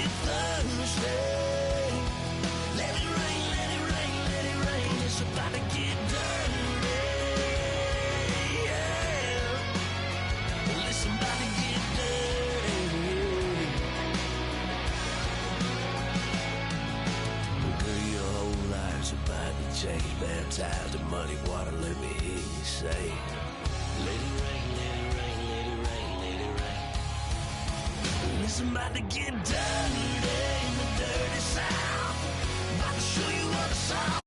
get thirsty. Let it rain, let it rain, let it rain. It's about to get dirty. Yeah. Listen, about to get dirty. Girl, your whole life's about to change. Baptized in muddy water, let me hear you say, let it rain, let it rain, let it rain, let it rain. Listen, about to get dirty in the dirty South. About to show you what it's all.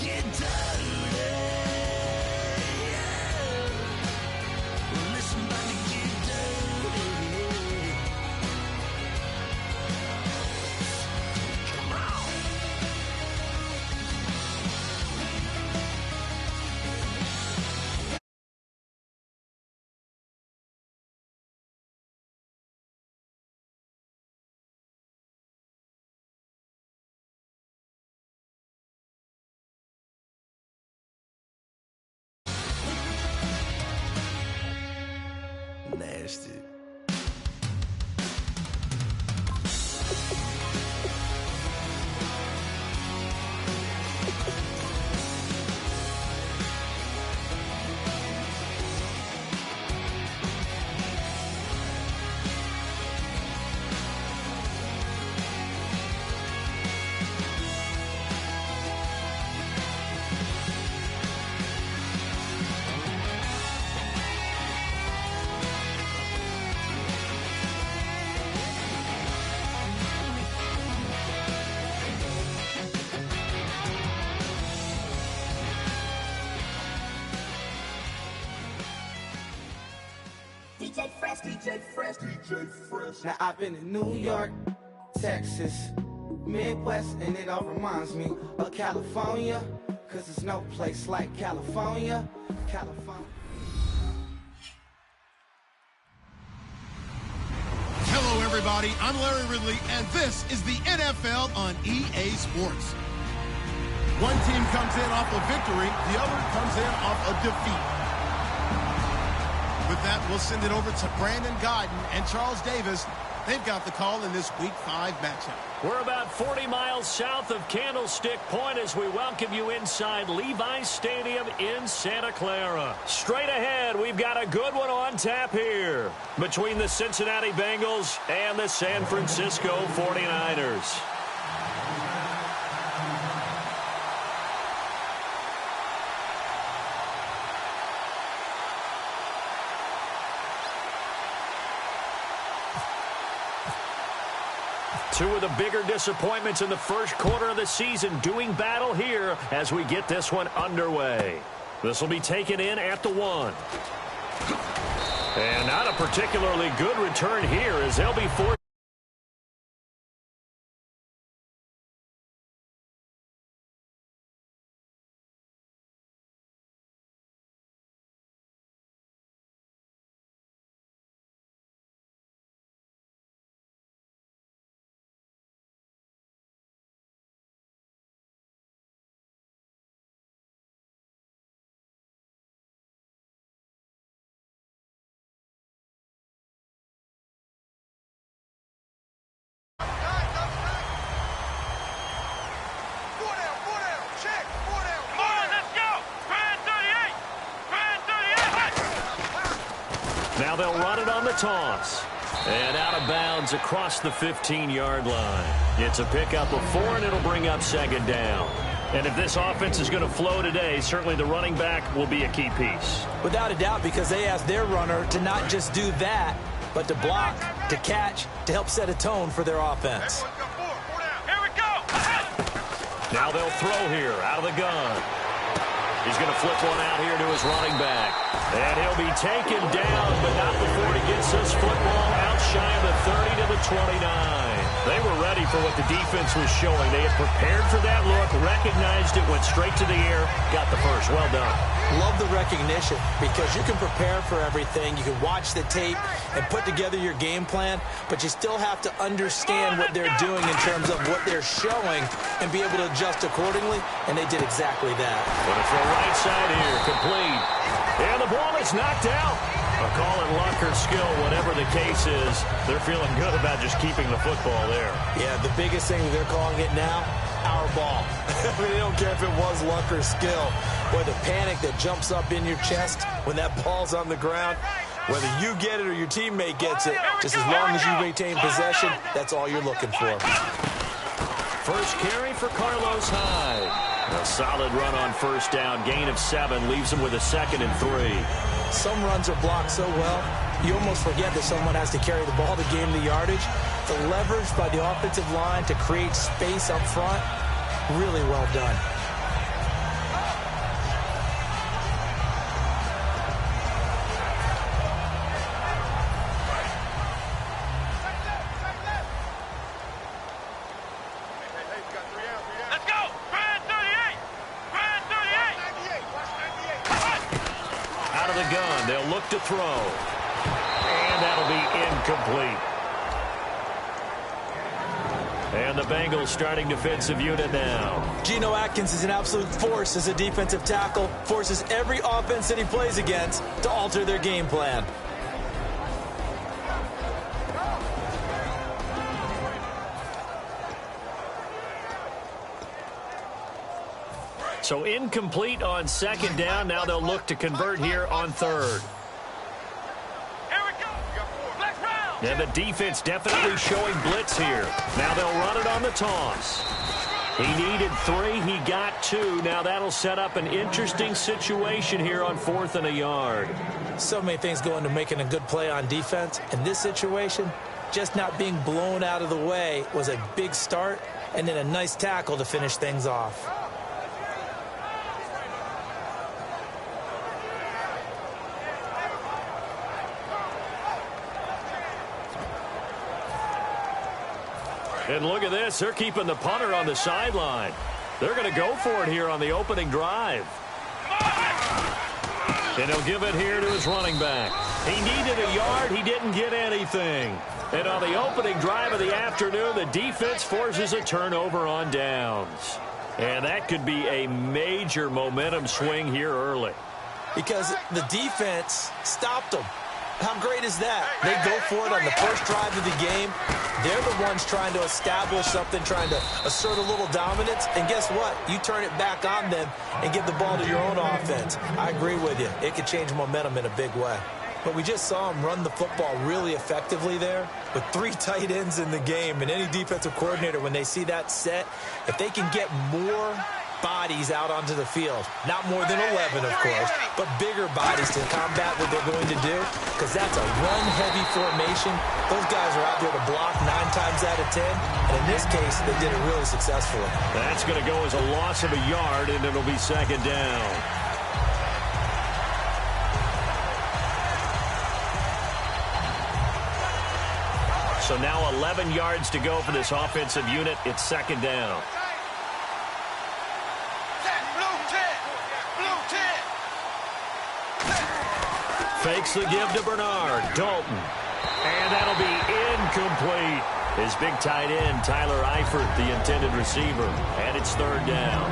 Get dirty. Listen, about to get dirty. Come on. Nasty. DJ Fresh, DJ Fresh, DJ Fresh. Now I've been in New York, Texas, Midwest, and it all reminds me of California, cause there's no place like California, California. Hello everybody, I'm Larry Ridley, and this is the NFL on EA Sports. One team comes in off a victory, the other comes in off a defeat. With that, we'll send it over to Brandon Guyton and Charles Davis. They've got the call in this Week 5 matchup. We're about 40 miles south of Candlestick Point as we welcome you inside Levi's Stadium in Santa Clara. Straight ahead, we've got a good one on tap here between the Cincinnati Bengals and the San Francisco 49ers. Two of the bigger disappointments in the first quarter of the season doing battle here as we get this one underway. This will be taken in at the 1. And not a particularly good return here as they'll be forced. they'll run it on the toss. And out of bounds across the 15-yard line. It's a pickup of 4, and it'll bring up second down. And if this offense is going to flow today, certainly the running back will be a key piece. Without a doubt, because they asked their runner to not just do that, but to block, to catch, to help set a tone for their offense. Here we go! Now they'll throw here out of the gun. He's going to flip one out here to his running back. And he'll be taken down, but not before he gets this football out shy of the 30 to the 29. They were ready for what the defense was showing. They had prepared for that look, recognized it, went straight to the air, got the first. Well done. Love the recognition, because you can prepare for everything. You can watch the tape and put together your game plan, but you still have to understand what they're doing in terms of what they're showing and be able to adjust accordingly, and they did exactly that. Going to throw right side here, complete. And the ball is knocked out. I'll call it luck or skill, whatever the case is. They're feeling good about just keeping the football there. Yeah, the biggest thing they're calling it now, our ball. I mean, they don't care if it was luck or skill. Or the panic that jumps up in your chest when that ball's on the ground. Whether you get it or your teammate gets it, just as long as you retain possession, that's all you're looking for. First carry for Carlos Hyde. A solid run on first down. Gain of 7 leaves him with a 2nd and 3. Some runs are blocked so well, you almost forget that someone has to carry the ball to gain the yardage. The leverage by the offensive line to create space up front, really well done. Let's go! Brand 38! Brand 38! Out of the gun, they'll look to throw. And that'll be incomplete. And the Bengals starting defensive unit now. Geno Atkins is an absolute force as a defensive tackle, forces every offense that he plays against to alter their game plan. So incomplete on second down. Now they'll look to convert here on third. Here we go! Black round! And the defense definitely showing blitz here. Now they'll run it on the toss. He needed 3. He got 2. Now that'll set up an interesting situation here on 4th and a yard. So many things go into making a good play on defense. In this situation, just not being blown out of the way was a big start, and then a nice tackle to finish things off. And look at this. They're keeping the punter on the sideline. They're going to go for it here on the opening drive. And he'll give it here to his running back. He needed a yard. He didn't get anything. And on the opening drive of the afternoon, the defense forces a turnover on downs. And that could be a major momentum swing here early. Because the defense stopped them. How great is that? They go for it on the first drive of the game. They're the ones trying to establish something, trying to assert a little dominance. And guess what? You turn it back on them and give the ball to your own offense. I agree with you. It could change momentum in a big way. But we just saw him run the football really effectively there with 3 tight ends in the game. And any defensive coordinator, when they see that set, if they can get more bodies out onto the field, not more than 11, of course, but bigger bodies to combat what they're going to do, because that's a run-heavy formation. Those guys are out there to block 9 times out of 10, and in this case, they did it really successfully. That's going to go as a loss of a yard, and it'll be second down. So now 11 yards to go for this offensive unit. It's second down. Fakes the give to Bernard. Dalton. And that'll be incomplete. His big tight end, Tyler Eifert, the intended receiver. And it's third down.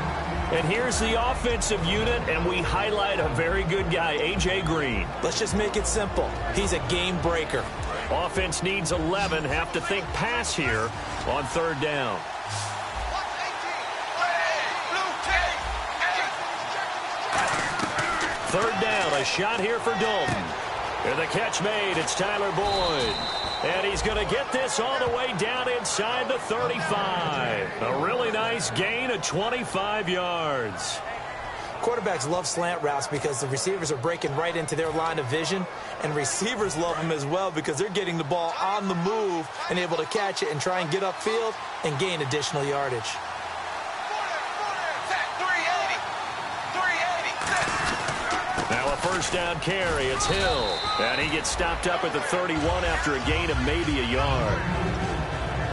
And here's the offensive unit, and we highlight a very good guy, A.J. Green. Let's just make it simple. He's a game breaker. Offense needs 11. Have to think pass here on third down. Third down, a shot here for Dalton. And the catch made. It's Tyler Boyd. And he's going to get this all the way down inside the 35. A really nice gain of 25 yards. Quarterbacks love slant routes because the receivers are breaking right into their line of vision, and receivers love them as well because they're getting the ball on the move and able to catch it and try and get upfield and gain additional yardage. Now a first down carry. It's Hill. And he gets stopped up at the 31 after a gain of maybe a yard.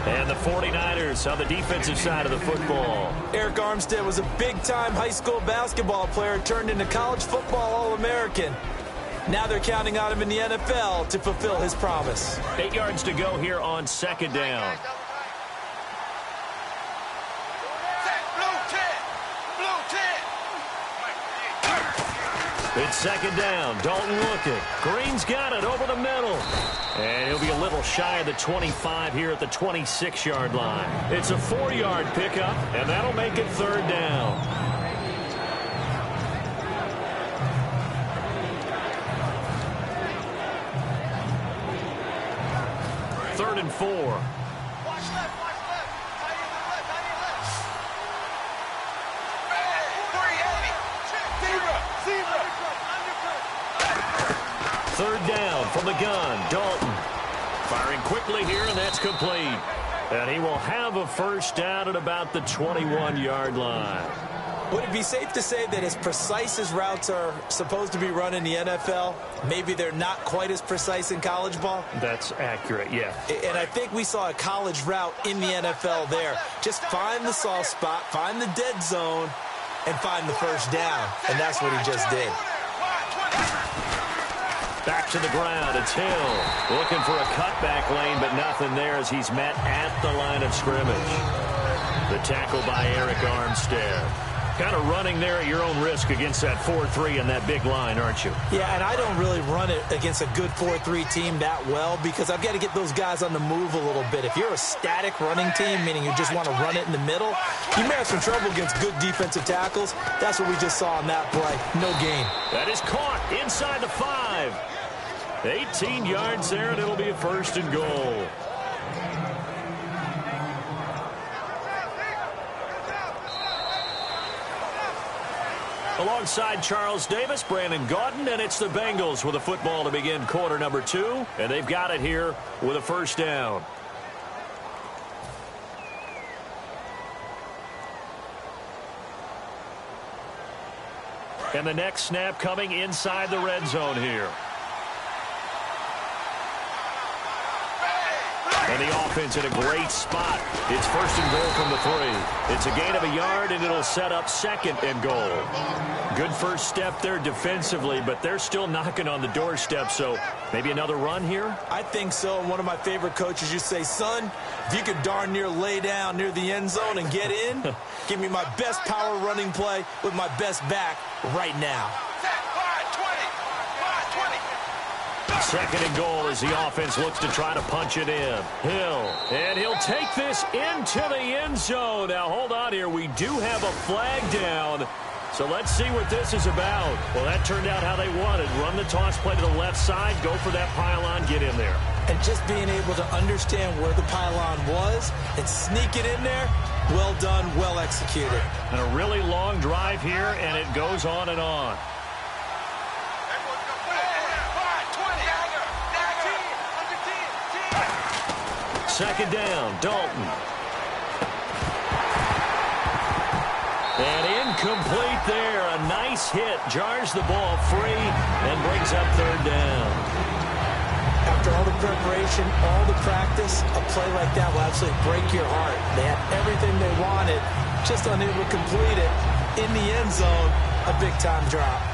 And the 49ers on the defensive side of the football. Eric Armstead was a big-time high school basketball player turned into college football All-American. Now they're counting on him in the NFL to fulfill his promise. 8 yards to go here on second down. It's second down. Dalton looking. Green's got it over the middle. And he'll be a little shy of the 25 here at the 26-yard line. It's a 4-yard pickup, and that'll make it third down. Third and 4. Watch left. Third down from the gun. Dalton firing quickly here, and that's complete. And he will have a first down at about the 21-yard line. Would it be safe to say that as precise as routes are supposed to be run in the NFL, maybe they're not quite as precise in college ball? That's accurate, yeah. And I think we saw a college route in the NFL there. Just find the soft spot, find the dead zone, and find the first down. And that's what he just did. Back to the ground. It's Hill looking for a cutback lane, but nothing there as he's met at the line of scrimmage. The tackle by Eric Armstead. Kind of running there at your own risk against that 4-3 and that big line, aren't you? Yeah, and I don't really run it against a good 4-3 team that well because I've got to get those guys on the move a little bit. If you're a static running team, meaning you just want to run it in the middle, you may have some trouble against good defensive tackles. That's what we just saw on that play. No gain. That is caught inside the 5. 18 yards there, and it'll be a first and goal. Alongside Charles Davis, Brandon Gaudin, and it's the Bengals with a football to begin quarter number 2, and they've got it here with a first down. And the next snap coming inside the red zone here. And the offense in a great spot. It's first and goal from the 3. It's a gain of a yard, and it'll set up second and goal. Good first step there defensively, but they're still knocking on the doorstep, so maybe another run here? I think so. And one of my favorite coaches used to say, son, if you could darn near lay down near the end zone and get in, give me my best power running play with my best back right now. Second and goal as the offense looks to try to punch it in. Hill, and he'll take this into the end zone. Now, hold on here. We do have a flag down. So let's see what this is about. Well, that turned out how they wanted. Run the toss play to the left side, go for that pylon, get in there. And just being able to understand where the pylon was and sneak it in there, well done, well executed. And a really long drive here, and it goes on and on. Second down, Dalton. And incomplete there. A nice hit. Jars the ball free and brings up third down. After all the preparation, all the practice, a play like that will absolutely break your heart. They had everything they wanted, just unable to complete it. In the end zone, a big-time drop.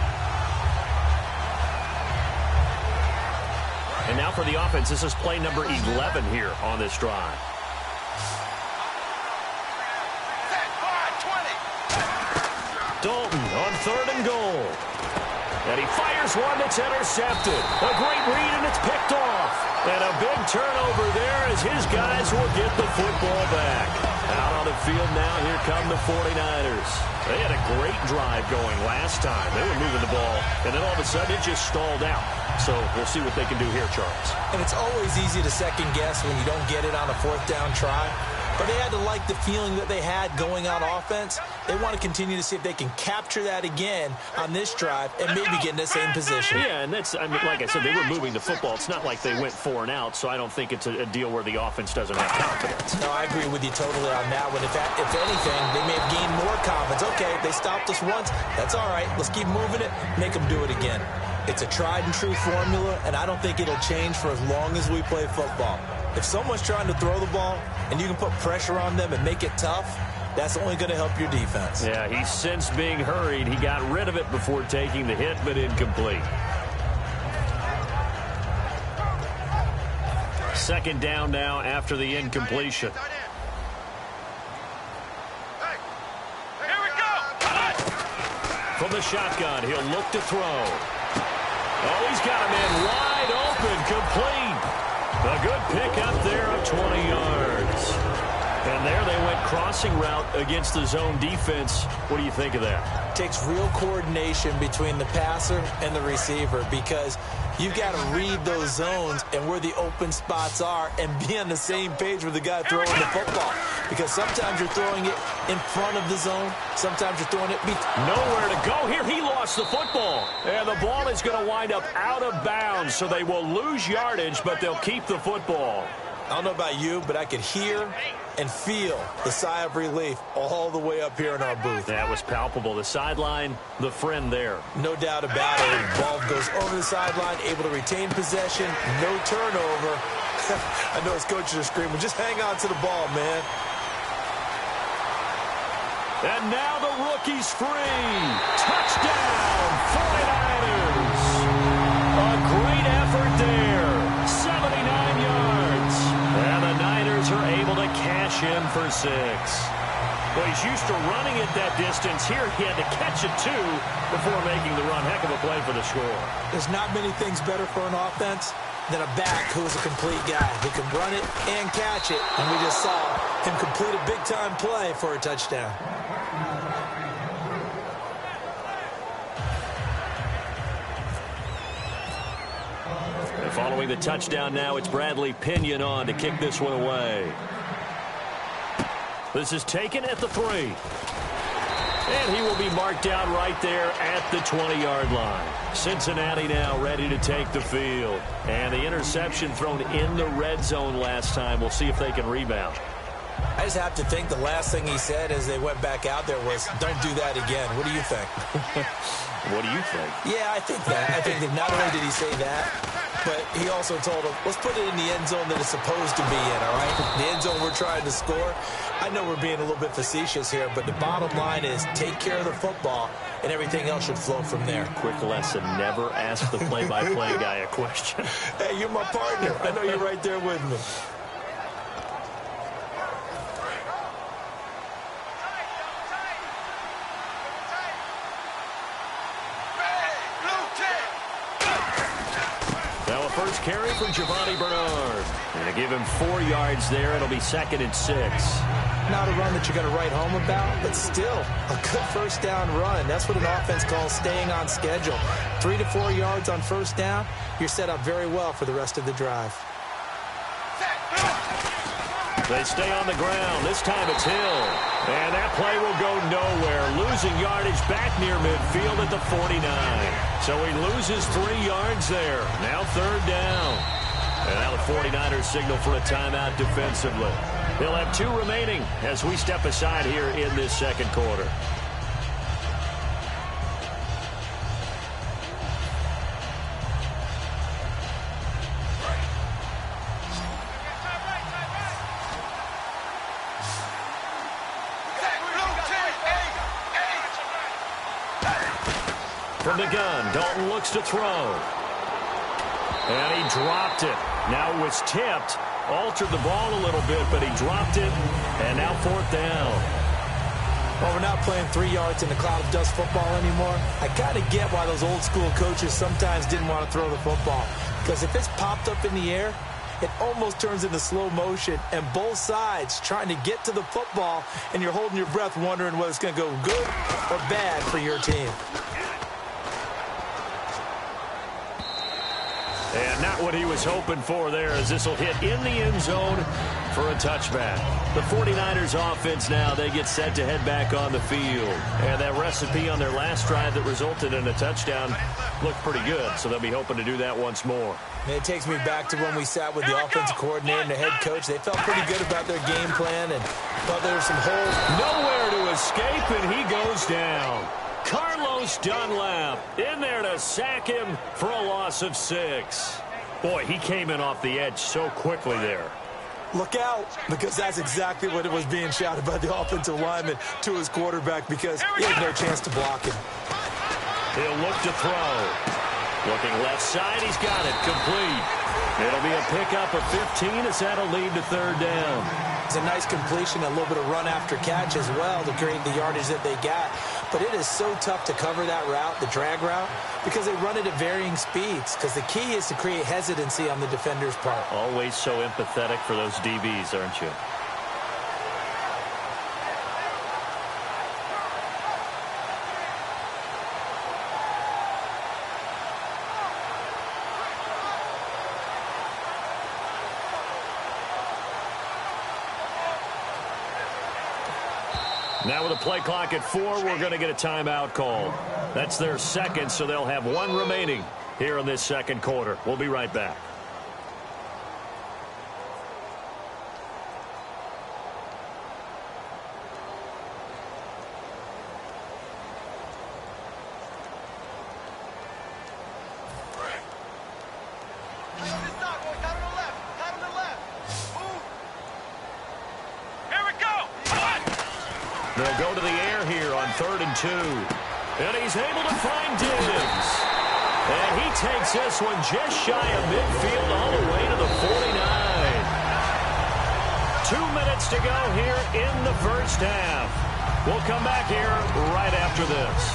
And now for the offense, this is play number 11 here on this drive. Dalton on third and goal. And he fires one that's intercepted. A great read, and it's picked off. And a big turnover there as his guys will get the football back. Out on the field now, here come the 49ers. They had a great drive going last time. They were moving the ball, and then all of a sudden it just stalled out. So we'll see what they can do here, Charles. And it's always easy to second guess when you don't get it on a fourth down try. But they had to like the feeling that they had going on offense. They want to continue to see if they can capture that again on this drive and maybe get in the same position. Yeah, and that's, I mean, like I said, they were moving the football. It's not like they went 4 and out, so I don't think it's a deal where the offense doesn't have confidence. No, I agree with you totally on that one. If anything, they may have gained more confidence. Okay, they stopped us once. That's all right. Let's keep moving it. Make them do it again. It's a tried-and-true formula, and I don't think it'll change for as long as we play football. If someone's trying to throw the ball and you can put pressure on them and make it tough, that's only going to help your defense. Yeah, he's since being hurried. He got rid of it before taking the hit, but incomplete. Second down now after the incompletion. Here we go. From the shotgun, he'll look to throw. Oh, he's got a man wide open, complete. A good pick up there of 20 yards. And there they went crossing route against the zone defense. What do you think of that? It takes real coordination between the passer and the receiver because you've got to read those zones and where the open spots are and be on the same page with the guy throwing the football. Because sometimes you're throwing it in front of the zone. Sometimes you're throwing it nowhere to go here. He lost the football. And the ball is going to wind up out of bounds, so they will lose yardage, but they'll keep the football. I don't know about you, but I could hear and feel the sigh of relief all the way up here in our booth. That was palpable. The sideline, the friend there. No doubt about it. The ball goes over the sideline, able to retain possession, no turnover. I know his coaches are screaming, just hang on to the ball, man. And now the rookie's free. Touchdown, 49ers. A great effort there. 79 yards. And the Niners are able to cash in for 6. Well, he's used to running it that distance. Here he had to catch it, too, before making the run. Heck of a play for the score. There's not many things better for an offense than a back who is a complete guy who can run it and catch it. And we just saw him complete a big-time play for a touchdown. Following the touchdown now, it's Bradley Pinion on to kick this one away. This is taken at the 3. And he will be marked down right there at the 20-yard line. Cincinnati now ready to take the field. And the interception thrown in the red zone last time. We'll see if they can rebound. I just have to think the last thing he said as they went back out there was, don't do that again. What do you think? What do you think? Yeah, I think that. I think that not only did he say that, but he also told him, let's put it in the end zone that it's supposed to be in, all right? The end zone we're trying to score. I know we're being a little bit facetious here, but the bottom line is take care of the football, and everything else should flow from there. Quick lesson, never ask the play-by-play guy a question. Hey, you're my partner. I know you're right there with me. First carry for Giovanni Bernard. And to give him 4 yards there, it'll be 2nd and 6. Not a run that you're going to write home about, but still a good first down run. That's what an offense calls staying on schedule. 3 to 4 yards on first down, you're set up very well for the rest of the drive. They stay on the ground. This time it's Hill. And that play will go nowhere. Losing yardage back near midfield at the 49. So he loses 3 yards there. Now 3rd down. And now the 49ers signal for a timeout defensively. He'll have 2 remaining as we step aside here in this second quarter. From the gun, Dalton looks to throw. And he dropped it. Now it was tipped. Altered the ball a little bit, but he dropped it. And now 4th down. Well, we're not playing 3 yards in a cloud of dust football anymore. I kind of get why those old school coaches sometimes didn't want to throw the football. Because if it's popped up in the air, it almost turns into slow motion, and both sides trying to get to the football, and you're holding your breath wondering whether it's going to go good or bad for your team. And not what he was hoping for there, as this will hit in the end zone for a touchback. The 49ers offense now, they get set to head back on the field. And that recipe on their last drive that resulted in a touchdown looked pretty good, so they'll be hoping to do that once more. And it takes me back to when we sat with the offensive coordinator and the head coach. They felt pretty good about their game plan and thought there were some holes. Nowhere to escape, and he goes down. Carlos Dunlap in there to sack him for a loss of 6. Boy, he came in off the edge so quickly there. Look out, because that's exactly what it was being shouted by the offensive lineman to his quarterback, because he had no chance to block him. He'll look to throw. Looking left side, he's got it, complete. It'll be a pickup of 15 as that'll lead to third down. It's a nice completion, a little bit of run after catch as well to create the yardage that they got. But it is so tough to cover that route, the drag route, because they run it at varying speeds. Because the key is to create hesitancy on the defender's part. Always so empathetic for those DBs, aren't you? Now with a play clock at 4, we're going to get a timeout called. That's their second, so they'll have 1 remaining here in this second quarter. We'll be right back. They'll go to the air here on 3rd and 2. And he's able to find Diggs. And he takes this one just shy of midfield all the way to the 49. 2 minutes to go here in the first half. We'll come back here right after this.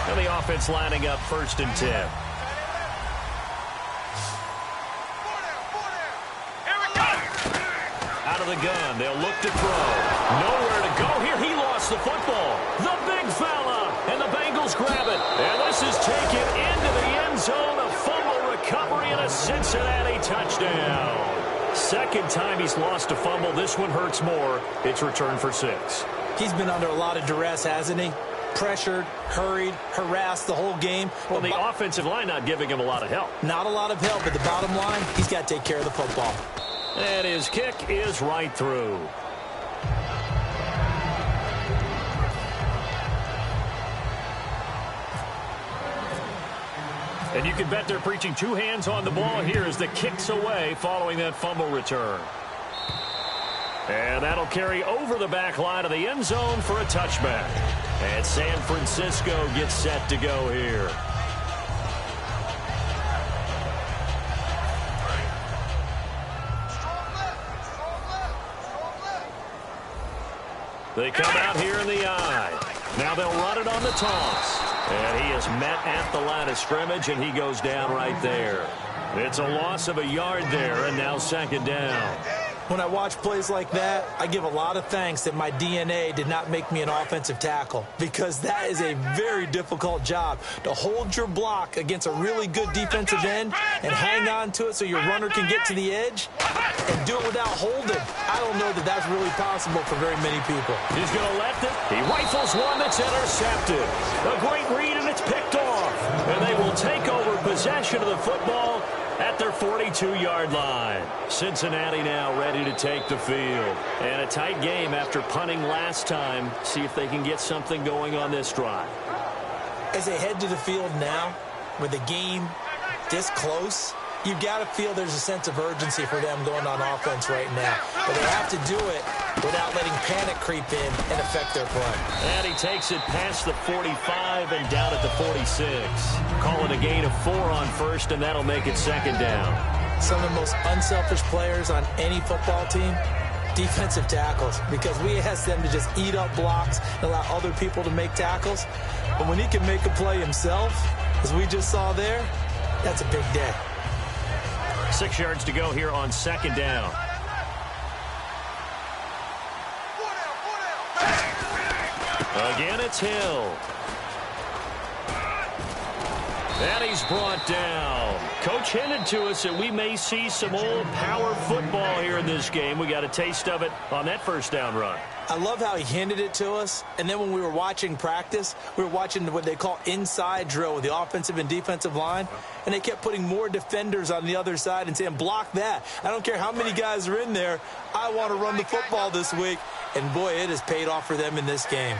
And the offense lining up 1st and 10. Out of the gun, they'll look to throw. Nowhere to go here. He lost the football. The big fella, and the Bengals grab it. And this is taken into the end zone. A fumble recovery and a Cincinnati touchdown. Second time he's lost a fumble. This one hurts more. It's returned for 6. He's been under a lot of duress, hasn't he? Pressured, hurried, harassed the whole game. Well, the offensive line not giving him a lot of help. Not a lot of help, but the bottom line, he's got to take care of the football. And his kick is right through. And you can bet they're preaching 2 hands on the ball here as the kick's away following that fumble return. And that'll carry over the back line of the end zone for a touchback. And San Francisco gets set to go here. They come out here in the eye. Now they'll run it on the toss. And he is met at the line of scrimmage, and he goes down right there. It's a loss of a yard there, and now 2nd down. When I watch plays like that, I give a lot of thanks that my DNA did not make me an offensive tackle, because that is a very difficult job to hold your block against a really good defensive end and hang on to it so your runner can get to the edge and do it without holding. I don't know that that's really possible for very many people. He's going to let it. He rifles one that's intercepted. A great read, and it's picked off. And they will take over possession of the football at their 42-yard line. Cincinnati now ready to take the field. And a tight game after punting last time. See if they can get something going on this drive. As they head to the field now, with the game this close, you've got to feel there's a sense of urgency for them going on offense right now. But they have to do it without letting panic creep in and affect their play. And he takes it past the 45 and down at the 46. Call it a gain of 4 on first, and that'll make it 2nd down. some of the most unselfish players on any football team? Defensive tackles, because we ask them to just eat up blocks and allow other people to make tackles. But when he can make a play himself, as we just saw there, that's a big day. 6 yards to go here on second down. Again, it's Hill. And he's brought down. Coach hinted to us that we may see some old power football here in this game. We got a taste of it on that first down run. I love how he hinted it to us. And then when we were watching practice, we were watching what they call inside drill with the offensive and defensive line. And they kept putting more defenders on the other side and saying, block that. I don't care how many guys are in there. I want to run the football this week. And, boy, it has paid off for them in this game.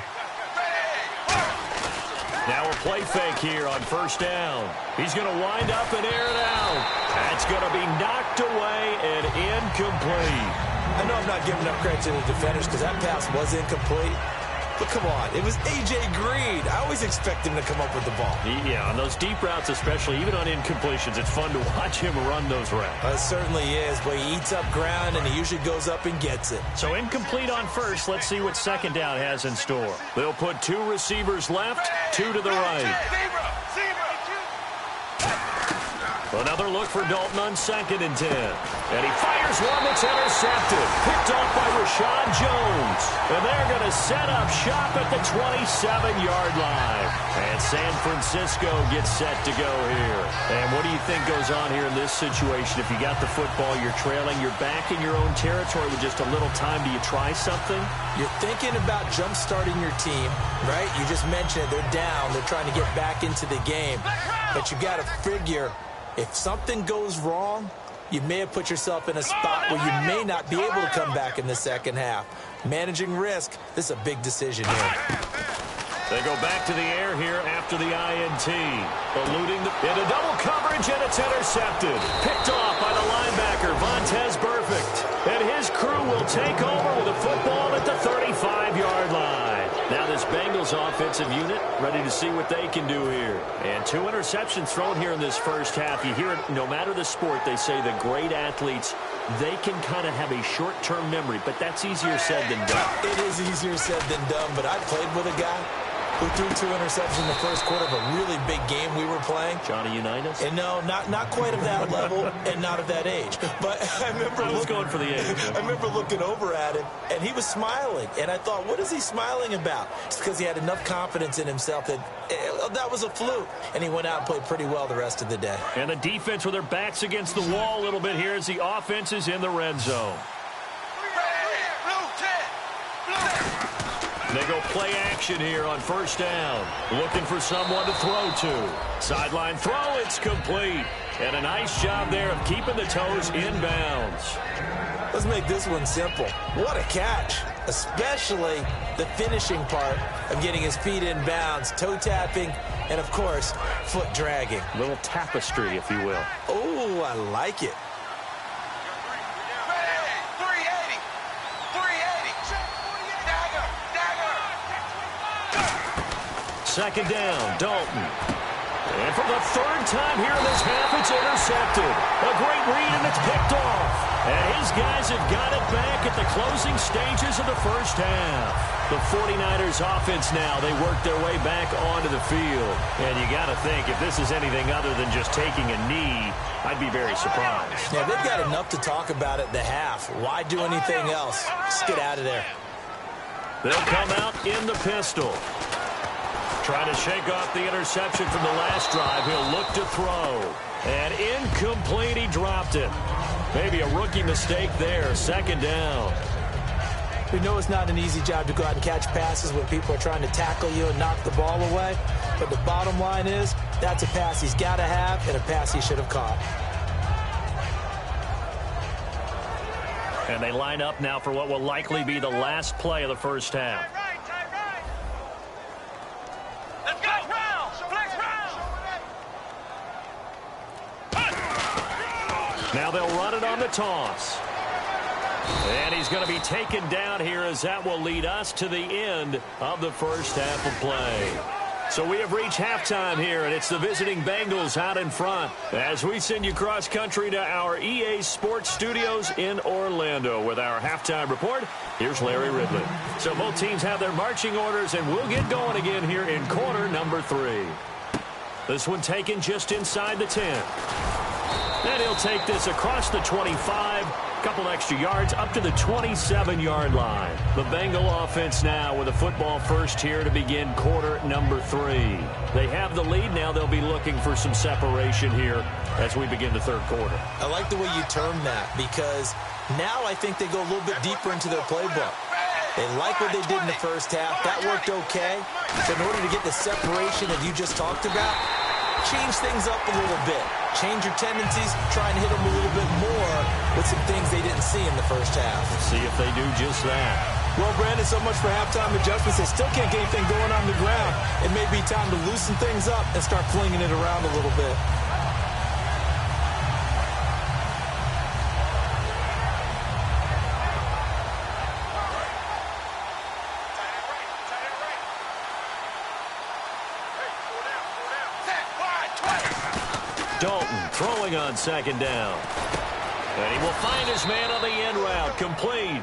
Now a play fake here on first down. He's going to wind up and air it out. That's going to be knocked away and incomplete. I know I'm not giving enough credit to the defenders because that pass was incomplete. But come on, it was A.J. Green. I always expect him to come up with the ball. Yeah, on those deep routes especially, even on incompletions, it's fun to watch him run those routes. It certainly is, but he eats up ground and he usually goes up and gets it. So incomplete on first. Let's see what second down has in store. They'll put 2 receivers left, 2 to the right. Another look for Dalton on 2nd and 10. And he fires one that's intercepted. Picked off by Rashad Jones. And they're going to set up shop at the 27-yard line. And San Francisco gets set to go here. And what do you think goes on here in this situation? If you got the football, you're trailing, you're back in your own territory with just a little time. Do you try something? You're thinking about jump-starting your team, right? You just mentioned it. They're down. They're trying to get back into the game. But you got to figure, if something goes wrong, you may have put yourself in a spot where you may not be able to come back in the second half. Managing risk, this is a big decision here. They go back to the air here after the INT. Eluding into double coverage, and it's intercepted. Picked off by the linebacker, Vontaze Burfict. And his crew will take over with a football at the 35-yard line. Now this Bengals offensive unit ready to see what they can do here. And 2 interceptions thrown here in this first half. You hear it, no matter the sport, they say the great athletes, they can kind of have a short-term memory, but that's easier said than done. It is easier said than done, but I played with a guy who threw 2 interceptions in the first quarter of a really big game we were playing. Johnny Unitas? And no, not quite of that level and not of that age. But I remember going for the age. I remember looking over at him, and he was smiling. And I thought, what is he smiling about? It's because he had enough confidence in himself that that was a fluke. And he went out and played pretty well the rest of the day. And the defense with their backs against the wall a little bit here as the offense is in the red zone. They go play action here on first down. Looking for someone to throw to. Sideline throw, it's complete. And a nice job there of keeping the toes inbounds. Let's make this one simple. What a catch, especially the finishing part of getting his feet in bounds, toe tapping, and, of course, foot dragging. A little tapestry, if you will. Oh, I like it. Second down, Dalton. And for the 3rd time here in this half, it's intercepted. A great read, and it's picked off. And his guys have got it back at the closing stages of the first half. The 49ers offense now, they work their way back onto the field. And you got to think, if this is anything other than just taking a knee, I'd be very surprised. Yeah, they've got enough to talk about at the half. Why do anything else? Just get out of there. They'll come out in the pistol. Trying to shake off the interception from the last drive. He'll look to throw. And incomplete, he dropped it. Maybe a rookie mistake there. 2nd down. We know it's not an easy job to go out and catch passes when people are trying to tackle you and knock the ball away. But the bottom line is, that's a pass he's got to have and a pass he should have caught. And they line up now for what will likely be the last play of the first half. Now they'll run it on the toss. And he's going to be taken down here as that will lead us to the end of the first half of play. So we have reached halftime here, and it's the visiting Bengals out in front. As we send you cross-country to our EA Sports Studios in Orlando with our halftime report, here's Larry Ridley. So both teams have their marching orders, and we'll get going again here in quarter number 3. This one taken just inside the 10. And he'll take this across the 25. Couple extra yards up to the 27-yard line. The Bengal offense now with a football first here to begin quarter number 3. They have the lead. Now they'll be looking for some separation here as we begin the third quarter. I like the way you term that because now I think they go a little bit deeper into their playbook. They like what they did in the first half. That worked okay. So in order to get the separation that you just talked about, change things up a little bit. Change your tendencies, try and hit them a little bit more with some things they didn't see in the first half. See if they do just that. Well, Brandon, so much for halftime adjustments. They still can't get anything going on the ground. It may be time to loosen things up and start flinging it around a little bit. Dalton throwing on second down. And he will find his man on the end route. Complete.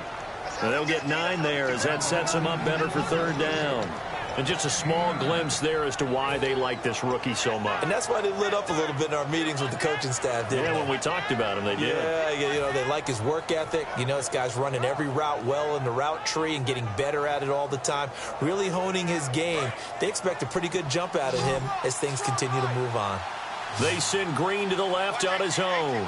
And they'll get 9 there as that sets him up better for third down. And just a small glimpse there as to why they like this rookie so much. And that's why they lit up a little bit in our meetings with the coaching staff, didn't they? When we talked about him, they did. Yeah, you know, they like his work ethic. You know, this guy's running every route well in the route tree and getting better at it all the time, really honing his game. They expect a pretty good jump out of him as things continue to move on. They send Green to the left on his own.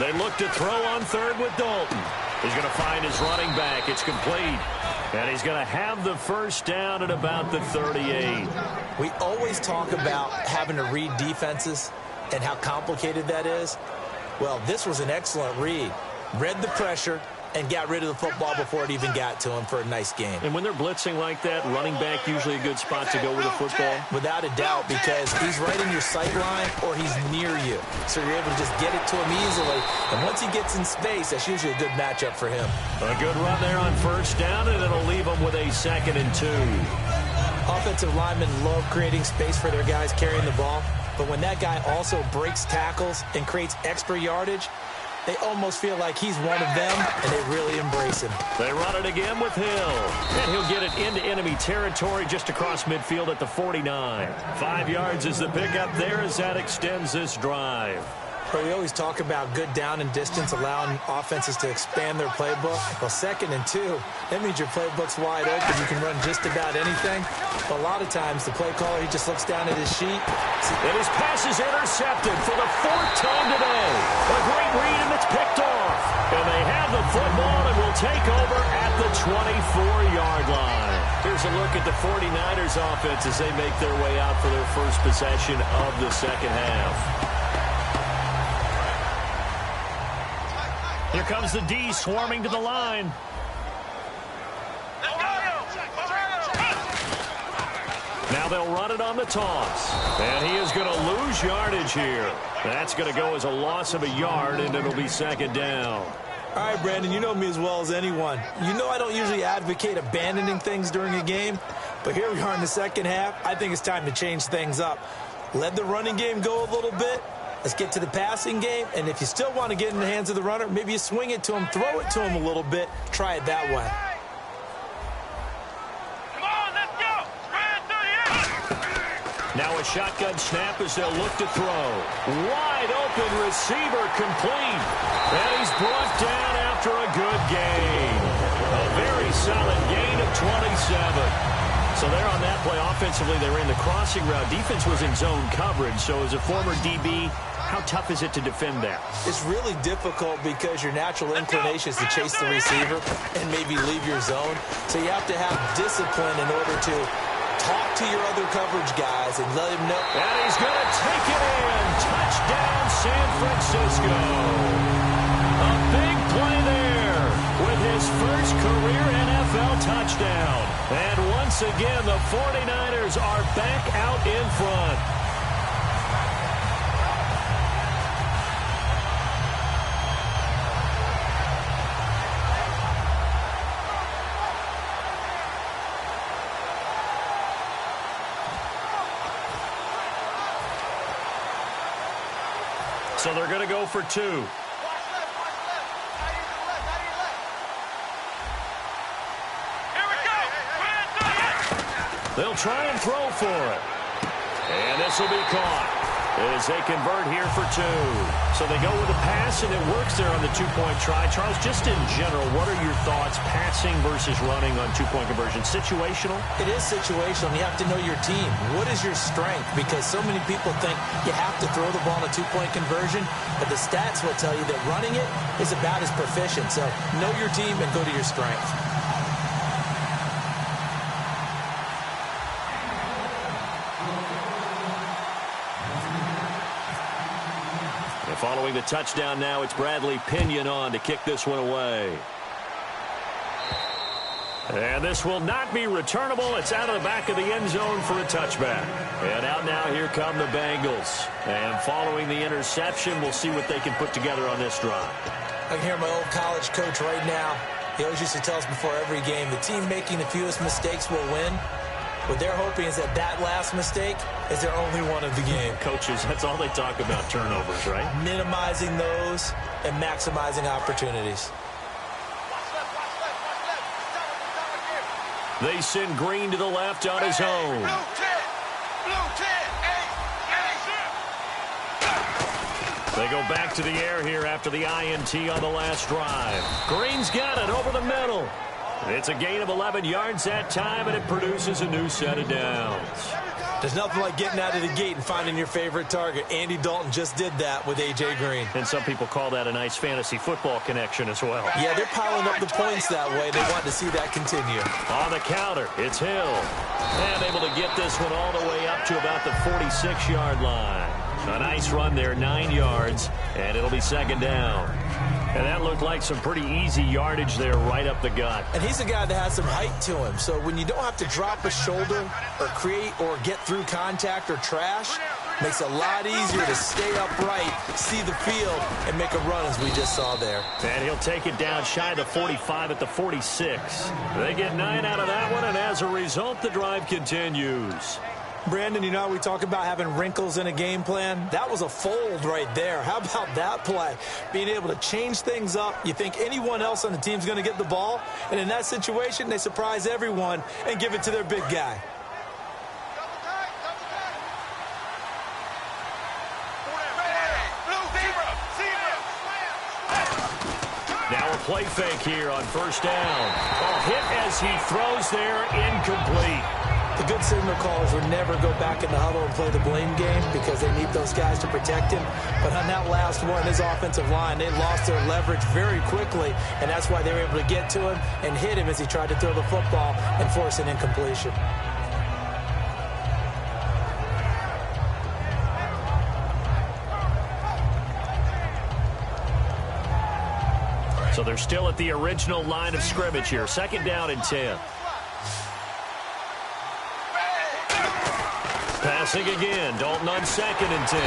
They look to throw on third with Dalton. He's going to find his running back. It's complete. And he's going to have the first down at about the 38. We always talk about having to read defenses and how complicated that is. Well, this was an excellent read. Read the pressure and got rid of the football before it even got to him for a nice game. And when they're blitzing like that, running back usually a good spot to go with the football? Without a doubt, because he's right in your sight line or he's near you. So you're able to just get it to him easily. And once he gets in space, that's usually a good matchup for him. A good run there on first down, and it'll leave him with a 2nd and 2. Offensive linemen love creating space for their guys carrying the ball. But when that guy also breaks tackles and creates extra yardage, they almost feel like he's one of them, and they really embrace him. They run it again with Hill, and he'll get it into enemy territory just across midfield at the 49. 5 yards is the pickup there as that extends this drive. But we always talk about good down and distance, allowing offenses to expand their playbook. Well, 2nd and 2, that means your playbook's wide open. You can run just about anything. But a lot of times, the play caller, he just looks down at his sheet. And his pass is intercepted for the 4th time today. A great read, and it's picked off. And they have the football and will take over at the 24-yard line. Here's a look at the 49ers offense as they make their way out for their first possession of the second half. Here comes the D swarming to the line. Now they'll run it on the toss. And he is going to lose yardage here. That's going to go as a loss of a yard, and it'll be 2nd down. All right, Brandon, you know me as well as anyone. You know I don't usually advocate abandoning things during a game, but here we are in the second half. I think it's time to change things up. Let the running game go a little bit. Let's get to the passing game, and if you still want to get in the hands of the runner, maybe you swing it to him, throw it to him a little bit, try it that way. Come on, let's go. Spread 38. Now a shotgun snap as they'll look to throw. Wide open receiver complete. And he's brought down after a good gain. A very solid gain of 27. So there on that play, offensively, they ran the crossing route. Defense was in zone coverage. So as a former DB, how tough is it to defend that? It's really difficult because your natural inclination is to chase the receiver and maybe leave your zone. So you have to have discipline in order to talk to your other coverage guys and let him know. And he's going to take it in. Touchdown, San Francisco. A big play there with his first career NFL touchdown. And once again, the 49ers are back out in front. So they're going to go for 2. Watch left, watch left. Not even left, not even left. Here we go. They'll try and throw for it. And this will be caught as they convert here for 2. So they go with a pass, and it works there on the 2-point try. Charles, just in general, what are your thoughts passing versus running on 2-point conversion? Situational? It is situational. You have to know your team. What is your strength? Because so many people think you have to throw the ball on a 2-point conversion, but the stats will tell you that running it is about as proficient. So know your team and go to your strength. Following the touchdown now, it's Bradley Pinion on to kick this one away. And this will not be returnable. It's out of the back of the end zone for a touchback. And out now, here come the Bengals. And following the interception, we'll see what they can put together on this drive. I can hear my old college coach right now. He always used to tell us before every game, the team making the fewest mistakes will win. What they're hoping is that that last mistake is their only one of the game. Coaches, that's all they talk about, turnovers, right? Minimizing those and maximizing opportunities. They send Green to the left on his own. They go back to the air here after the INT on the last drive. Green's got it over the middle. It's a gain of 11 yards that time, and it produces a new set of downs. There's nothing like getting out of the gate and finding your favorite target. Andy Dalton just did that with A.J. Green. And some people call that a nice fantasy football connection as well. Yeah, they're piling up the points that way. They want to see that continue. On the counter, it's Hill. And able to get this one all the way up to about the 46-yard line. A nice run there, 9 yards, and it'll be second down. And that looked like some pretty easy yardage there right up the gut. And he's a guy that has some height to him. So when you don't have to drop a shoulder or create or get through contact or trash, makes it a lot easier to stay upright, see the field, and make a run as we just saw there. And he'll take it down shy of the 45 at the 46. They get 9 out of that one, and as a result, the drive continues. Brandon, you know how we talk about having wrinkles in a game plan? That was a fold right there. How about that play? Being able to change things up. You think anyone else on the team's going to get the ball, and in that situation, they surprise everyone and give it to their big guy. Now a play fake here on first down. A hit as he throws there, incomplete. The good signal callers would never go back in the huddle and play the blame game because they need those guys to protect him. But on that last one, his offensive line, they lost their leverage very quickly, and that's why they were able to get to him and hit him as he tried to throw the football and force an incompletion. So they're still at the original line of scrimmage here. Second down and 10. Passing again. Dalton on second and 10.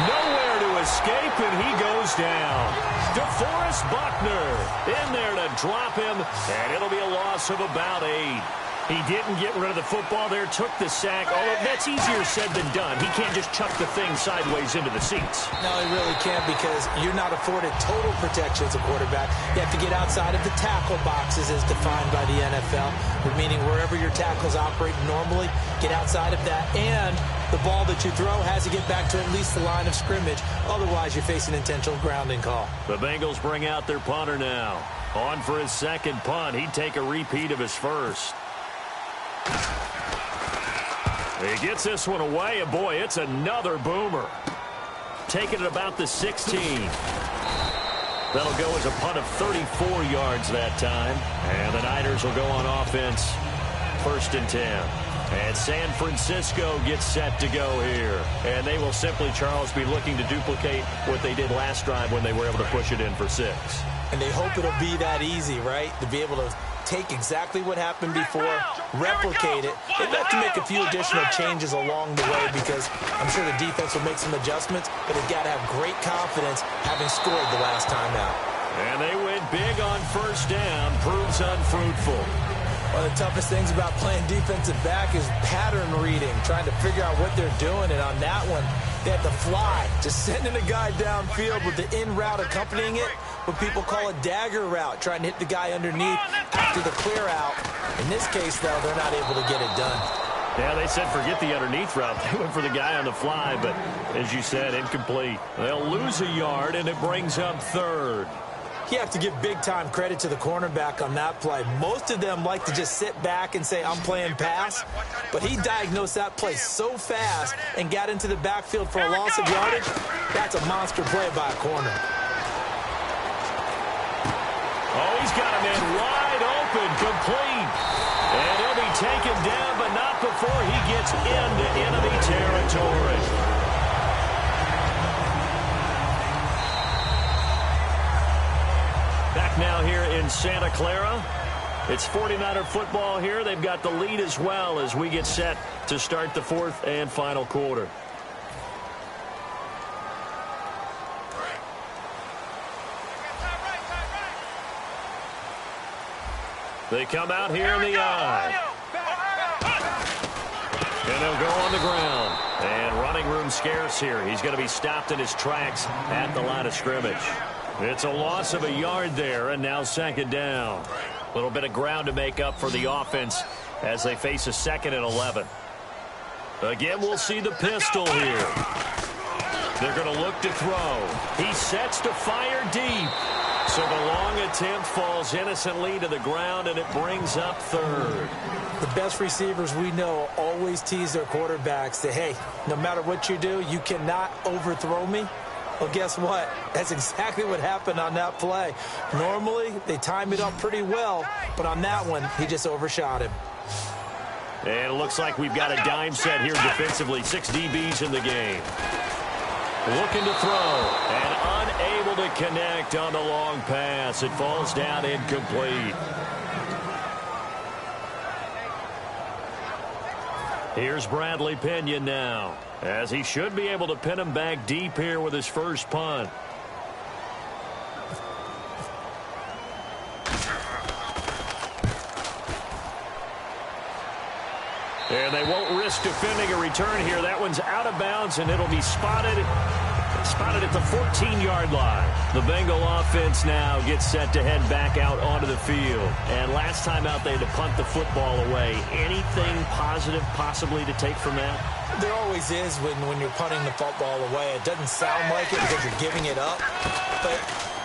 Nowhere to escape, and he goes down. DeForest Buckner in there to drop him, and it'll be a loss of about 8. He didn't get rid of the football there, took the sack, although that's easier said than done. He can't just chuck the thing sideways into the seats. No, he really can't because you're not afforded total protection as a quarterback. You have to get outside of the tackle boxes as defined by the NFL, meaning wherever your tackles operate normally, get outside of that, and the ball that you throw has to get back to at least the line of scrimmage. Otherwise, you're facing intentional grounding call. The Bengals bring out their punter now. On for his second punt. He'd take a repeat of his first. He gets this one away, and boy, it's another boomer. Taking it about the 16. That'll go as a punt of 34 yards that time. And the Niners will go on offense. First and 10. And San Francisco gets set to go here. And they will simply, Charles, be looking to duplicate what they did last drive when they were able to push it in for 6. And they hope it'll be that easy, right? To be able to take exactly what happened before, replicate it. They'd have to make a few additional changes along the way because I'm sure the defense will make some adjustments, but they've got to have great confidence having scored the last time out. And they went big on first down, proves unfruitful. One of the toughest things about playing defensive back is pattern reading, trying to figure out what they're doing. And on that one, They had to fly, just sending a guy downfield with the in route accompanying it, what people call a dagger route, trying to hit the guy underneath after the clear out. In this case, though, they're not able to get it done. Yeah, they said forget the underneath route. They went for the guy on the fly, but as you said, incomplete. They'll lose a yard, and it brings up third. You have to give big-time credit to the cornerback on that play. Most of them like to just sit back and say, I'm playing pass. But he diagnosed that play so fast and got into the backfield for a loss of yardage. That's a monster play by a corner. Oh, he's got him in wide open, complete. And he'll be taken down, but not before he gets into enemy territory. Back now here in Santa Clara. It's 49er football here. They've got the lead as well as we get set to start the fourth and final quarter. They come out here in the eye. And they'll go on the ground. And running room scarce here. He's going to be stopped in his tracks at the line of scrimmage. It's a loss of a yard there, and now second down. A little bit of ground to make up for the offense as they face a 2nd and 11. Again, we'll see the pistol here. They're going to look to throw. He sets to fire deep. So the long attempt falls innocently to the ground, and it brings up third. The best receivers we know always tease their quarterbacks that, hey, no matter what you do, you cannot overthrow me. Well, guess what? That's exactly what happened on that play. Normally, they time it up pretty well, but on that one, he just overshot him. And it looks like we've got a dime set here defensively. 6 DBs in the game. Looking to throw, and unable to connect on the long pass. It falls down incomplete. Here's Bradley Pinion now, as he should be able to pin him back deep here with his first punt. And they won't risk defending a return here. That one's out of bounds, and it'll be spotted at the 14-yard line. The Bengal offense now gets set to head back out onto the field. And last time out, they had to punt the football away. Anything positive possibly to take from that? There always is when you're punting the football away. It doesn't sound like it because you're giving it up, but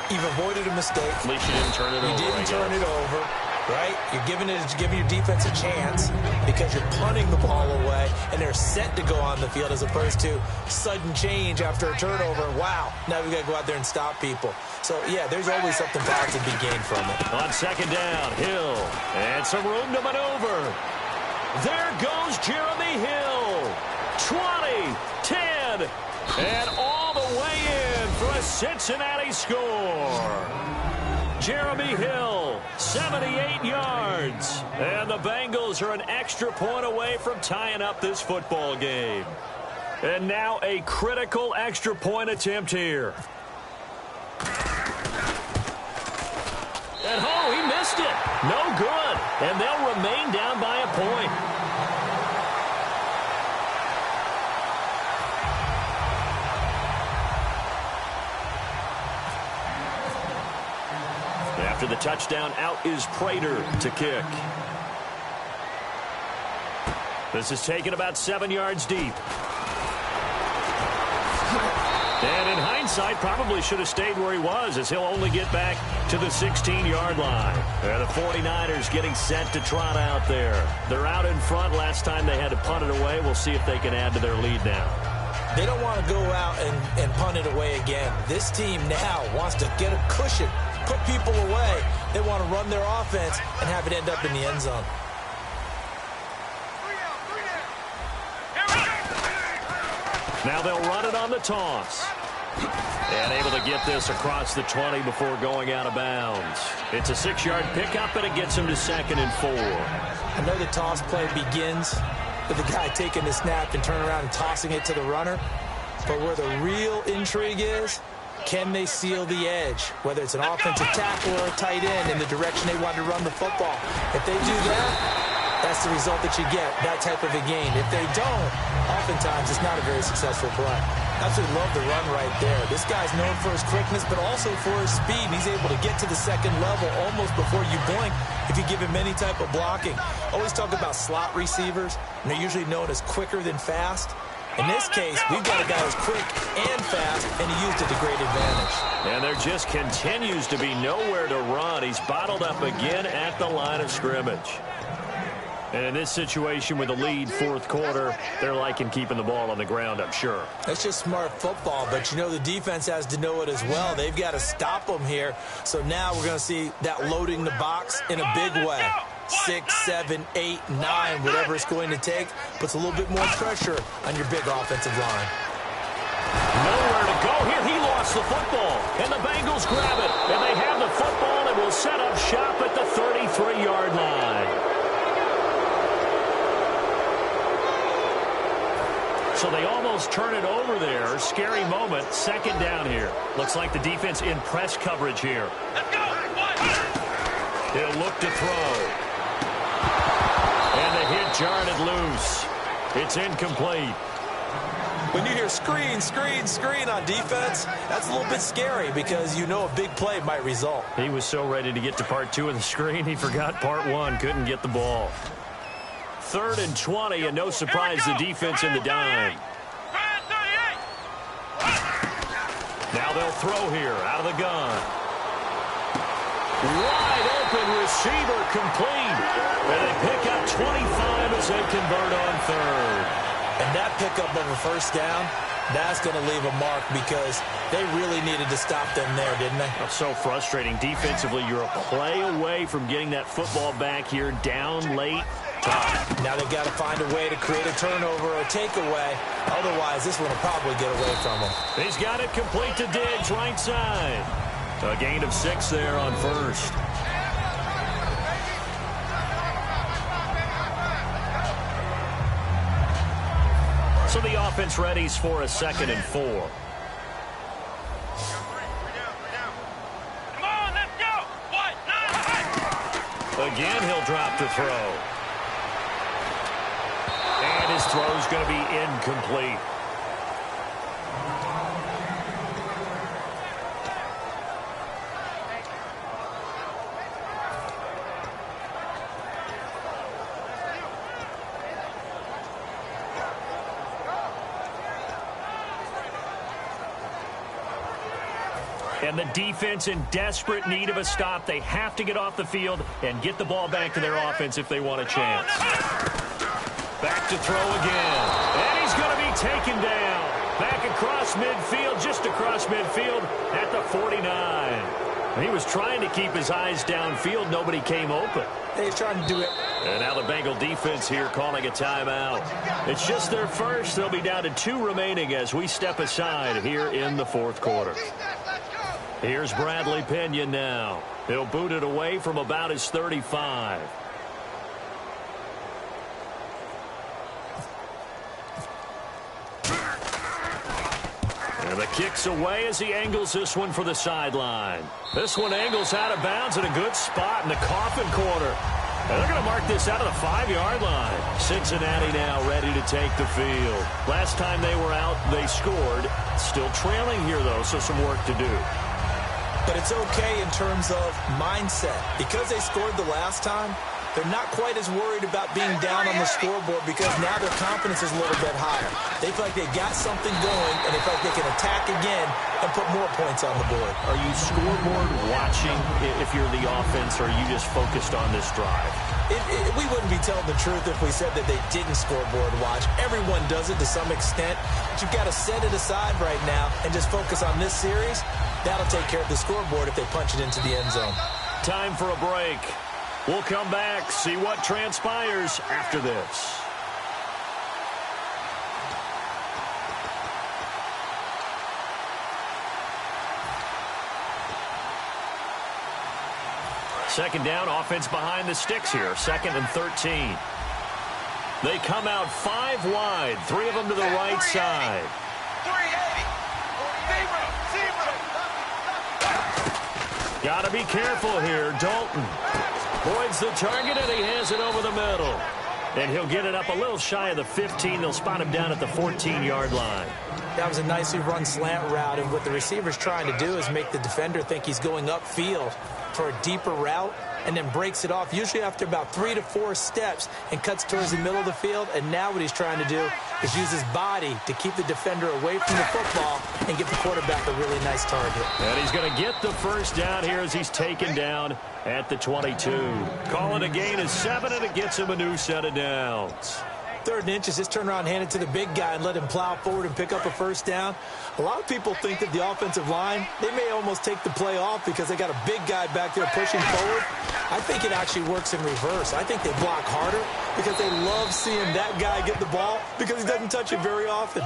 you've avoided a mistake. At least you didn't turn it over. You didn't turn it over. Right? You're giving your defense a chance because you're punting the ball away, and they're set to go on the field as opposed to sudden change after a turnover. Wow, now we got to go out there and stop people. So, yeah, there's always something bad to be gained from it. On second down, Hill, and some room to maneuver. There goes Jeremy Hill. 20, 10, and all the way in for a Cincinnati score. Jeremy Hill, 78 yards. And the Bengals are an extra point away from tying up this football game. And now a critical extra point attempt here. And oh, he missed it. No good. And they'll remain down by a point. After the touchdown, out is Prater to kick. This is taken about 7 yards deep. And in hindsight, probably should have stayed where he was, as he'll only get back to the 16-yard line. And the 49ers getting set to trot out there. They're out in front. Last time they had to punt it away. We'll see if they can add to their lead now. They don't want to go out and punt it away again. This team now wants to get a cushion, put people away. They want to run their offense and have it end up in the end zone. Now they'll run it on the toss. And able to get this across the 20 before going out of bounds. It's a 6-yard pickup, and it gets him to 2nd and 4. I know the toss play begins with the guy taking the snap and turning around and tossing it to the runner. But where the real intrigue is, can they seal the edge, whether it's an offensive tackle or a tight end, in the direction they want to run the football? If they do that, that's the result that you get, that type of a gain. If they don't, oftentimes it's not a very successful play. Absolutely love the run right there. This guy's known for his quickness, but also for his speed. And he's able to get to the second level almost before you blink if you give him any type of blocking. Always talk about slot receivers, and they're usually known as quicker than fast. In this case, we've got a guy who's quick and fast, and he used it to great advantage. And there just continues to be nowhere to run. He's bottled up again at the line of scrimmage. And in this situation with the lead fourth quarter, they're liking keeping the ball on the ground, I'm sure. That's just smart football, but you know the defense has to know it as well. They've got to stop them here. So now we're going to see that loading the box in a big way. 6, 7, 8, 9, whatever it's going to take, puts a little bit more pressure on your big offensive line. Nowhere to go here. He lost the football, and the Bengals grab it. And they have the football and will set up shop at the 33-yard line. So they almost turn it over there. Scary moment. Second down here. Looks like the defense in press coverage here. Let's go. He'll look to throw. And the hit jarred loose. It's incomplete. When you hear screen, screen, screen on defense, that's a little bit scary because you know a big play might result. He was so ready to get to part 2 of the screen, he forgot part 1. Couldn't get the ball. 3rd and 20, and no surprise, the defense in the dime. Now they'll throw here, out of the gun. Wide open receiver, complete. And they pick up 25 as they convert on 3rd. And that pickup of a first down, that's going to leave a mark because they really needed to stop them there, didn't they? That's so frustrating. Defensively, you're a play away from getting that football back here, down late. Now they've got to find a way to create a turnover or a takeaway. Otherwise, this one will probably get away from them. He's got it complete to Diggs, right side. A gain of 6 there on 1st. So the offense readies for a 2nd and 4. Come on, let's go. 1, 9, Again, he'll drop to throw. And his throw's going to be incomplete. And the defense in desperate need of a stop. They have to get off the field and get the ball back to their offense if they want a chance. Back to throw again. And he's going to be taken down. Back across midfield, just across midfield at the 49. He was trying to keep his eyes downfield. Nobody came open. He's trying to do it. And now the Bengal defense here calling a timeout. It's just their first. They'll be down to 2 remaining as we step aside here in the 4th quarter. Here's Bradley Pinion now. He'll boot it away from about his 35. And the kick's away as he angles this one for the sideline. This one angles out of bounds in a good spot in the coffin corner. And they're going to mark this out of the 5-yard line. Cincinnati now ready to take the field. Last time they were out, they scored. Still trailing here, though, so some work to do. But it's okay in terms of mindset. Because they scored the last time, they're not quite as worried about being down on the scoreboard because now their confidence is a little bit higher. They feel like they got something going, and they feel like they can attack again and put more points on the board. Are you scoreboard watching if you're the offense, or are you just focused on this drive? We wouldn't be telling the truth if we said that they didn't scoreboard watch. Everyone does it to some extent. But you've got to set it aside right now and just focus on this series. That'll take care of the scoreboard if they punch it into the end zone. Time for a break. We'll come back, see what transpires after this. Second down, offense behind the sticks here. 2nd and 13. They come out 5 wide, 3 of them to the right side. 380. Got to be careful here. Dalton Boyd's the target, and he has it over the middle. And he'll get it up a little shy of the 15. They'll spot him down at the 14-yard line. That was a nicely run slant route, and what the receiver's trying to do is make the defender think he's going upfield for a deeper route, and then breaks it off, usually after about 3 to 4 steps, and cuts towards the middle of the field. And now what he's trying to do is use his body to keep the defender away from the football and give the quarterback a really nice target. And he's going to get the first down here as he's taken down at the 22. Calling a gain of 7, and it gets him a new set of downs. 3rd and inches, just turn around, hand it to the big guy, and let him plow forward and pick up a first down. A lot of people think that the offensive line, they may almost take the play off because they got a big guy back there pushing forward. I think it actually works in reverse. I think they block harder because they love seeing that guy get the ball because he doesn't touch it very often.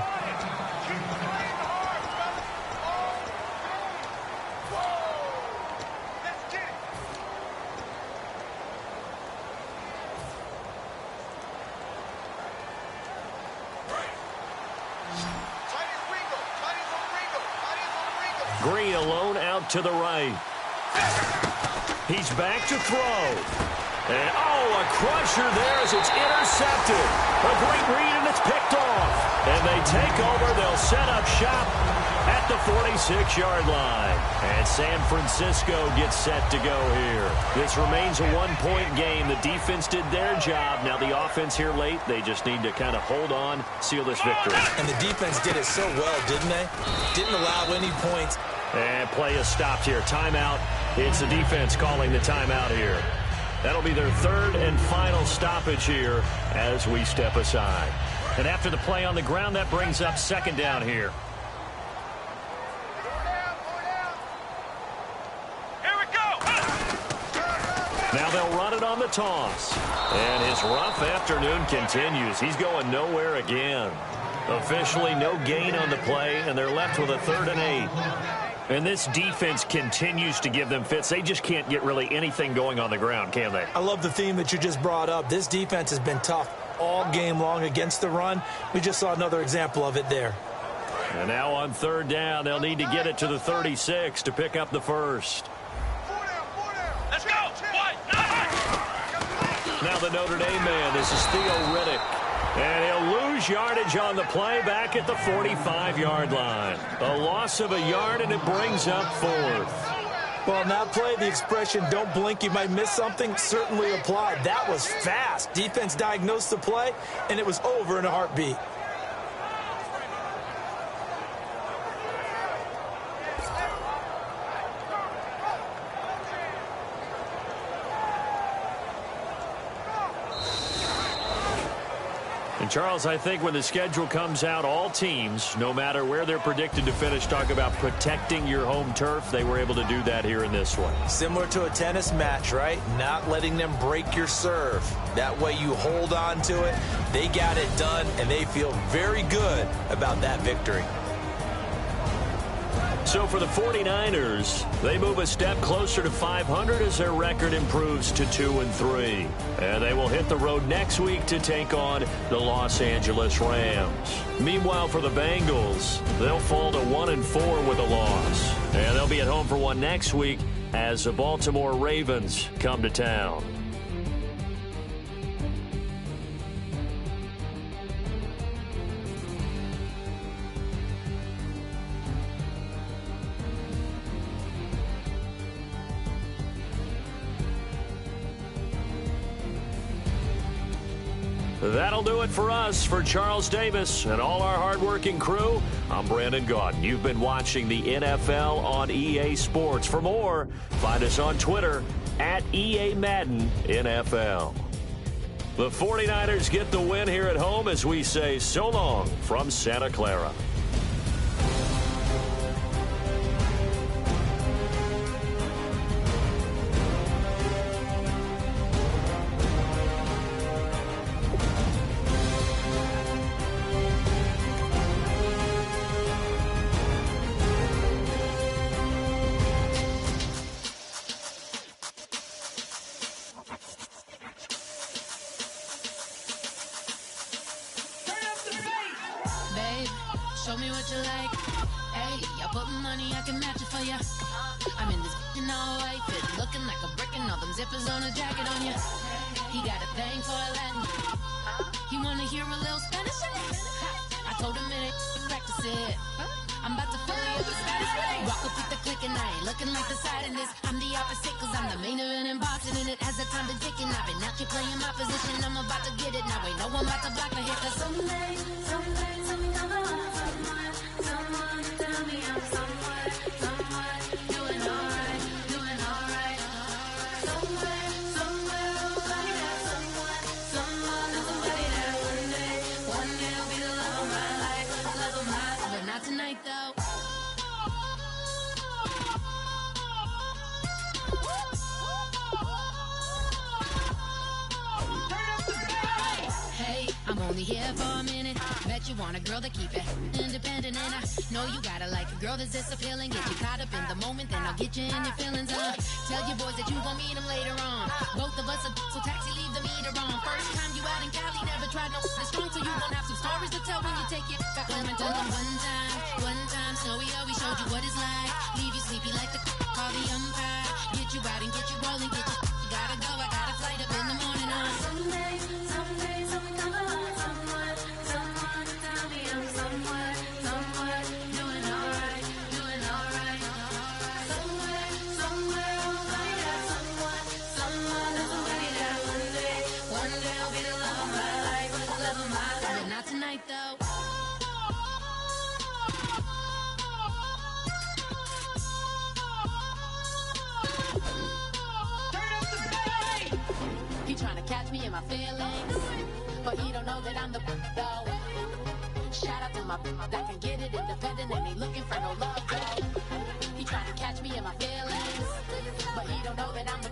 Green alone out to the right. He's back to throw. And, a crusher there as it's intercepted. A great read, and it's picked off. And they take over. They'll set up shop at the 46-yard line. And San Francisco gets set to go here. This remains a one-point game. The defense did their job. Now the offense here late, they just need to kind of hold on, seal this victory. And the defense did it so well, didn't they? Didn't allow any points. And play is stopped here. Timeout. It's the defense calling the timeout here. That'll be their 3rd and final stoppage here as we step aside. And after the play on the ground, that brings up 2nd down here. Here we go. Now they'll run it on the toss. And his rough afternoon continues. He's going nowhere again. Officially no gain on the play, and they're left with a 3rd and 8. And this defense continues to give them fits. They just can't get really anything going on the ground, can they? I love the theme that you just brought up. This defense has been tough all game long against the run. We just saw another example of it there. And now on 3rd down, they'll need to get it to the 36 to pick up the first. Let's go. Now the Notre Dame man, this is Theo Riddick. And he'll lose yardage on the play back at the 45-yard line. A loss of a yard, and it brings up 4th. Well, on that play, the expression, don't blink, you might miss something, certainly applied. That was fast. Defense diagnosed the play, and it was over in a heartbeat. And, Charles, I think when the schedule comes out, all teams, no matter where they're predicted to finish, talk about protecting your home turf. They were able to do that here in this one. Similar to a tennis match, right? Not letting them break your serve. That way you hold on to it. They got it done, and they feel very good about that victory. So for the 49ers, they move a step closer to 500 as their record improves to 2-3. And they will hit the road next week to take on the Los Angeles Rams. Meanwhile, for the Bengals, they'll fall to 1-4 with a loss. And they'll be at home for one next week as the Baltimore Ravens come to town. That'll do it for us. For Charles Davis and all our hardworking crew, I'm Brandon Gaudin. You've been watching the NFL on EA Sports. For more, find us on Twitter at EA Madden NFL. The 49ers get the win here at home as we say so long from Santa Clara. Show me what you like. Hey, I put money, I can match it for ya. I'm in this all white fit, looking like a brick and all them zippers on a jacket on you. He got a thing for a Latin. He wanna hear a little Spanish? I told him it ain't practice it. I'm about to fill you up with Spanish. Rock up with the click and I ain't looking like the side in this. I'm the opposite cause I'm the main event in boxing and it has the time been ticking. I've been out here playing my position. I'm about to get it now. Ain't no one about to block the hit cause someday come along. Someone tell me I'm somewhere doing alright. Somewhere, somebody that somebody that one day will be the love of my life, but not tonight though. Hey, I'm only here for a minute. Bet you want a girl that keep it independent, and I know you gotta like a girl that's this appealing. Get you caught up in the moment, then I'll get you in your feelings. Tell your boys that you gon' meet them later on. Both of us are so taxi, leave the meter on. First time you out in Cali, never tried no strong, so you gon' have some stories to tell when you take it back home and tell them one time, Snowy always showed you what it's like. Leave you sleepy like the call the umpire. Get you out and get you rolling, get you gotta go. I got a flight up in the morning on someday come along. Someone tell me I'm somewhere doing alright. Somewhere, somebody that somebody that one day will be the love of my life, but not tonight though. He trying to catch me in my feelings, but he don't know that I'm the though. Shout out to my that can get it independent and he looking for no love though. He trying to catch me in my feelings, but he don't know that I'm the